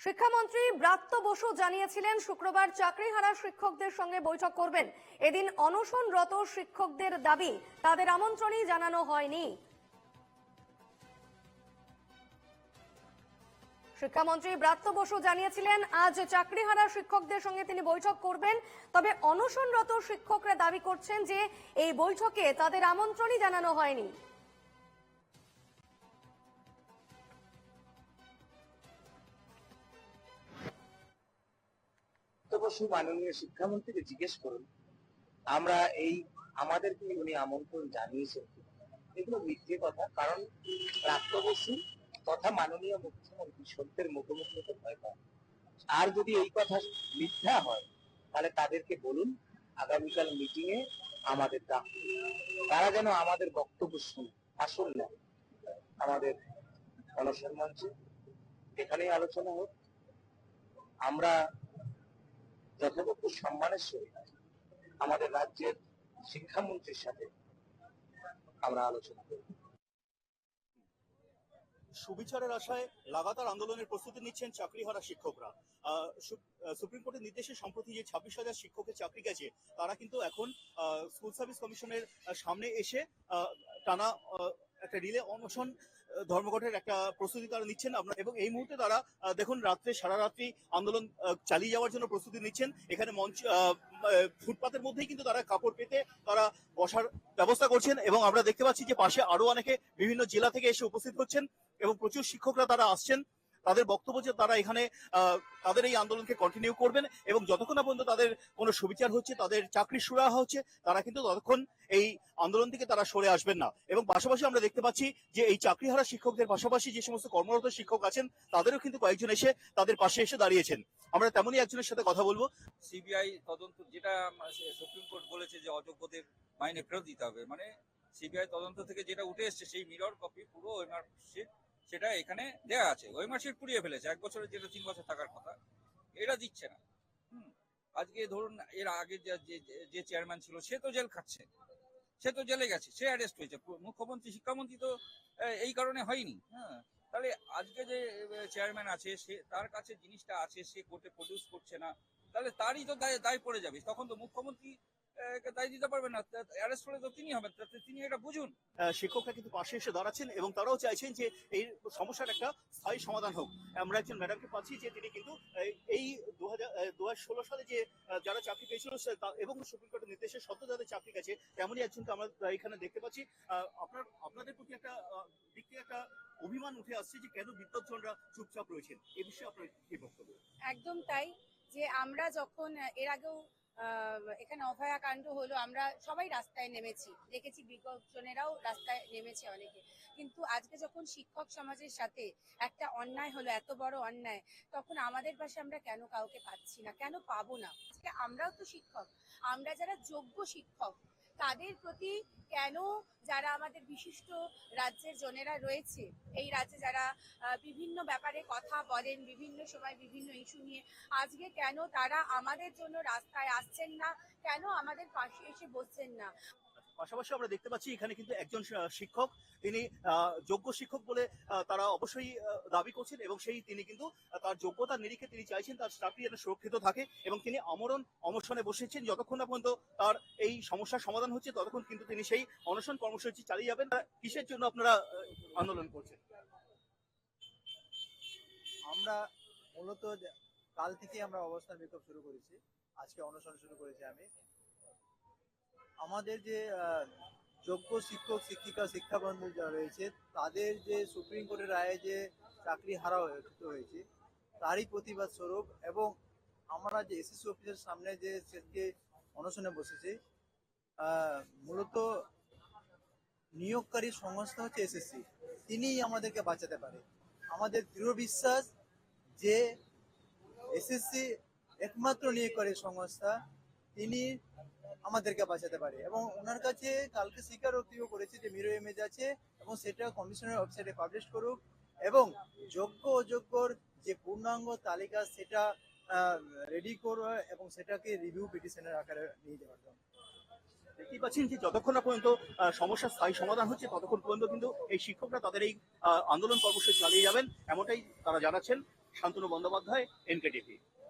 শিক্ষামন্ত্রী ব্রাত্য বসু জানিয়েছিলেন শুক্রবার চাকরিহারা শিক্ষকদের সঙ্গে বৈঠক করবেন। এদিন অনশনরত শিক্ষকদের দাবি তাদের আমন্ত্রণই জানানো হয়নি। শিক্ষামন্ত্রী ব্রাত্য বসু জানিয়েছিলেন আজ চাকরিহারা শিক্ষকদের সঙ্গে তিনি বৈঠক করবেন। তবে অনশনরত শিক্ষকরা দাবি করছেন যে এই বৈঠকে তাদের আমন্ত্রণই জানানো হয়নি। বসু মাননীয় শিক্ষামন্ত্রীকে জিজ্ঞেস করুন আমরা এই আমাদেরকে উনি আমন্ত্রণ জানিয়েছেন, এগুলো মিথ্যে কথা। কারণ প্রাপ্ত বসু তথা মাননীয় মুখ্যমন্ত্রী সত্যের মুখোমুখি হতে ভয় পায়। আর যদি এই কথা মিথ্যা হয় তাহলে তাদেরকে বলুন আগামীকাল মিটিং এ আমাদের ডাক, তারা যেন আমাদের বক্তব্য শুনে আসল না আমাদের অনশন মঞ্চে এখানেই আলোচনা হোক। আমরা যথাযথ সম্মানের সহিত আমাদের রাজ্যের শিক্ষামন্ত্রীর সাথে আমরা আলোচনা করব। সুবিচারের আশায় লাগাতার আন্দোলনের প্রস্তুতি নিচ্ছেন চাকরিহারা শিক্ষকরা। সুপ্রিম কোর্টের নির্দেশে সম্প্রতি যে 26,000 শিক্ষকের চাকরি গেছে তারা কিন্তু এখন স্কুল সার্ভিস কমিশনের সামনে এসে টানা একটা রিলে অনশন ধর্মঘটের একটা প্রস্তুতি তারা নিচ্ছেন এবং এই মুহূর্তে তারা দেখুন রাত্রে সারা রাত্রি আন্দোলন চালিয়ে যাওয়ার জন্য প্রস্তুতি নিচ্ছেন। এখানে মঞ্চ ফুটপাতের মধ্যেই কিন্তু তারা কাপড় পেতে তারা বসার ব্যবস্থা করছেন এবং আমরা দেখতে পাচ্ছি যে পাশে আরো অনেকে বিভিন্ন জেলা থেকে এসে উপস্থিত হচ্ছেন এবং প্রচুর শিক্ষকরা তারা আসছেন। তাদের বক্তব্য যে তারা এখানে তাদের এই আন্দোলনকে কন্টিনিউ করবেন এবং যতক্ষণ না পর্যন্ত তাদের কোনো সুবিচার হচ্ছে, তাদের চাকরি সুরাহা হচ্ছে, তারা কিন্তু ততক্ষণ এই আন্দোলন থেকে তারা সরে আসবেন না। এবং পাশাপাশি আমরা দেখতে পাচ্ছি যে এই চাকরিহারা শিক্ষকদের পাশাপাশি যে সমস্ত কর্মরত শিক্ষক আছেন তাদেরও কিন্তু কয়েকজন এসে তাদের পাশে এসে দাঁড়িয়েছেন। আমরা তেমনই একজনের সাথে কথা বলবো। সিবিআই তদন্ত যেটা সুপ্রিম কোর্ট বলেছে যে অযোগ্যদের মাইনে ফেরত দিতে হবে, মানে সিবিআই তদন্ত থেকে যেটা উঠে এসছে সেই মিরর কপি পুরো ওএমআর শিট সেটা এখানে দেয়া আছে। ওএমআর শিট পুড়িয়ে ফেলেছে, 1 বছরের যেটা 3 বছর থাকার কথা এটা দিচ্ছে না। আজকে ধরুন এর আগে যে চেয়ারম্যান ছিল সে তো জেল খাচ্ছে, সে তো জেলে গেছে, সে অ্যারেস্ট হয়েছে। মুখ্যমন্ত্রী শিক্ষামন্ত্রী তো এই কারণে হয়নি। তাহলে আজকে যে চেয়ারম্যান আছে সে তার কাছে জিনিসটা আছে, সে কোর্টে প্রডিউস করছে না, তাহলে তারই তো দায় পড়ে যাবে। তখন তো মুখ্যমন্ত্রী দায় দিতে পারবেন না, অ্যারেস্ট হলে তো তিনি হবেন, তিনি এটা বুঝুন। শিক্ষকরা কিন্তু পাশে এসে দাঁড়াচ্ছেন এবং তারাও চাইছেন যে এই সমস্যার একটা স্থায়ী সমাধান হোক। আমরা একজন ম্যাডামকে পাচ্ছি যে তিনি কিন্তু এই 2016 সালে যে যারা চাকরি পেয়েছিল এবং সুপ্রিম কোর্টের নির্দেশে সত্য যাদের চাকরি গেছে তেমনই একজনকে আমরা এখানে দেখতে পাচ্ছি। আপনাদের প্রতি একটা দিক থেকে একটা অভিমান উঠে আসছে যে কেন বিদ্যুৎজনরা চুপচাপ রয়েছেন, এ বিষয়ে আপনার কি বক্তব্য? একদম তাই, যে আমরা যখন এর আগেও এখানে অভয়া কাণ্ড হলো আমরা সবাই রাস্তায় নেমেছি, দেখেছি বিপজ্জনেরাও রাস্তায় নেমেছে অনেকে, কিন্তু আজকে যখন শিক্ষক সমাজের সাথে একটা অন্যায় হলো, এত বড় অন্যায়, তখন আমাদের পাশে আমরা কেন কাউকে পাচ্ছি না, কেন পাবো না? আজকে আমরাও তো শিক্ষক, আমরা যারা যোগ্য শিক্ষক তাদের প্রতি কেন যারা আমাদের বিশিষ্ট রাজ্যের জনেরা রয়েছে, এই রাজ্যে যারা বিভিন্ন ব্যাপারে কথা বলেন, বিভিন্ন সময় বিভিন্ন ইস্যু নিয়ে, আজকে কেন তারা আমাদের জন্য রাস্তায় আসছেন না, কেন আমাদের পাশে এসে বসছেন না? পাশাপাশি আমরা দেখতে পাচ্ছি এখানে কিন্তু একজন শিক্ষক, তিনি যোগ্য শিক্ষক বলে তারা অবশ্যই দাবি করছেন এবং তিনি কিন্তু তার যোগ্যতার নিরিখে তিনি চাইছেন তার চাকরি যেন সুরক্ষিত থাকে এবং তিনি অনশনে বসেছেন। যতক্ষণ না পর্যন্ত তার এই সমস্যার সমাধান হচ্ছে ততক্ষণ কিন্তু তিনি সেই অনশন কর্মসূচি চালিয়ে যাবেন। কিসের জন্য আপনারা আন্দোলন করছেন? আমরা মূলত কাল থেকে আমরা অবস্থান বিক্ষোভ শুরু করেছি, আজকে অনশন শুরু করেছি। আমাদের যে যোগ্য শিক্ষক শিক্ষিকা শিক্ষাবন্ধু যারা রয়েছে তাদের যে সুপ্রিম কোর্টের রায়ে যে চাকরি হারা হয়েছে তারই প্রতিবাদ স্বরূপ, এবং আমরা যে এসএসসি অফিসের সামনে যে সেদিকে অনশনে বসেছি, মূলত নিয়োগকারী সংস্থা হচ্ছে এসএসসি, তিনিই আমাদেরকে বাঁচাতে পারে। আমাদের দৃঢ় বিশ্বাস যে এসএসসি একমাত্র নিয়োগকারী সংস্থা, তিনি আমাদেরকে বাঁচাতে পারে। এবং ওনার কাছে কালকে স্বীকারোক্তিও করেছে যে মিরর ইমেজ আছে এবং সেটা কমিশনের ওয়েবসাইটে পাবলিশ করুক এবং যোগ্য অযোগ্যর যে পূর্ণাঙ্গ তালিকা সেটা রেডি করবে এবং সেটাকে রিভিউ পিটিশনের আকারে নিয়ে যাওয়ার জন্য। দেখতেই পাচ্ছেন যে যতক্ষণ না পর্যন্ত সমস্যার স্থায়ী সমাধান হচ্ছে ততক্ষণ পর্যন্ত কিন্তু এই শিক্ষকরা তাদের এই আন্দোলন কর্মসূচি চালিয়ে যাবেন, এমনটাই তারা জানাচ্ছেন। শান্তনু বন্দ্যোপাধ্যায়, NKTV।